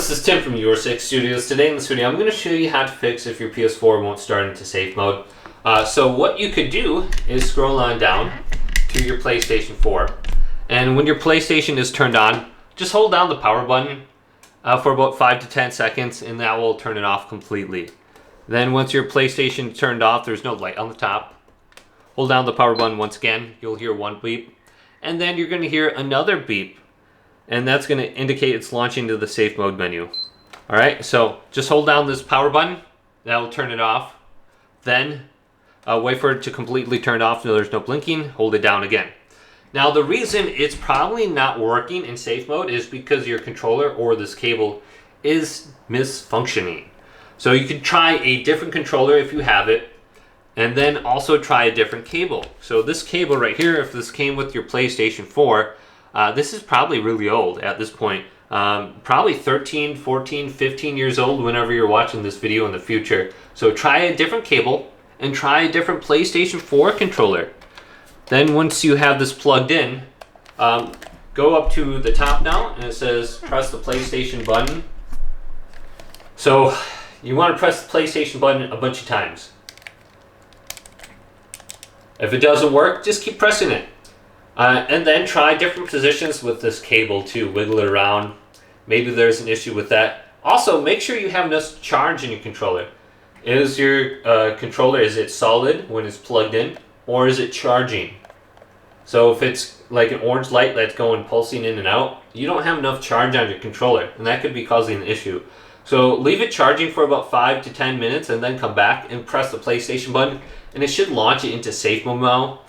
this is Tim from Your 6 Studios. Today in this video, I'm going to show you how to fix if your PS4 won't start into safe mode. So what you could do is scroll on down to your PlayStation 4. And when your PlayStation is turned on, just hold down the power button for about 5 to 10 seconds and that will turn it off completely. Then once your PlayStation is turned off, there's no light on the top. Hold down the power button once again, you'll hear one beep. And then you're going to hear another beep. And that's going to indicate it's launching to the safe mode menu. Alright, so just hold down this power button. That will turn it off. Then wait for it to completely turn off so there's no blinking. Hold it down again. Now the reason it's probably not working in safe mode is because your controller or this cable is misfunctioning. So you can try a different controller if you have it. And then also try a different cable. So this cable right here, if this came with your PlayStation 4, this is probably really old at this point. Probably 13, 14, 15 years old whenever you're watching this video in the future. So try a different cable and try a different PlayStation 4 controller. Then once you have this plugged in, go up to the top now and it says press the PlayStation button. So you want to press the PlayStation button a bunch of times. If it doesn't work, just keep pressing it. And then try different positions with this cable to wiggle it around. Maybe there's an issue with that. Also, make sure you have enough charge in your controller. Is your controller, is it solid when it's plugged in? Or is it charging? So if it's like an orange light that's going pulsing in and out, you don't have enough charge on your controller. And that could be causing an issue. So leave it charging for about 5 to 10 minutes and then come back and press the PlayStation button. And it should launch it into safe mode now.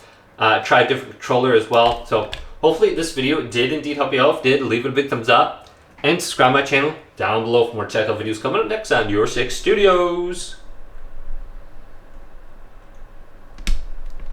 Try a different controller as well. So hopefully this video did indeed help you out. If it did, leave it a big thumbs up. And subscribe to my channel down below for more tech videos coming up next on Your 6 Studios.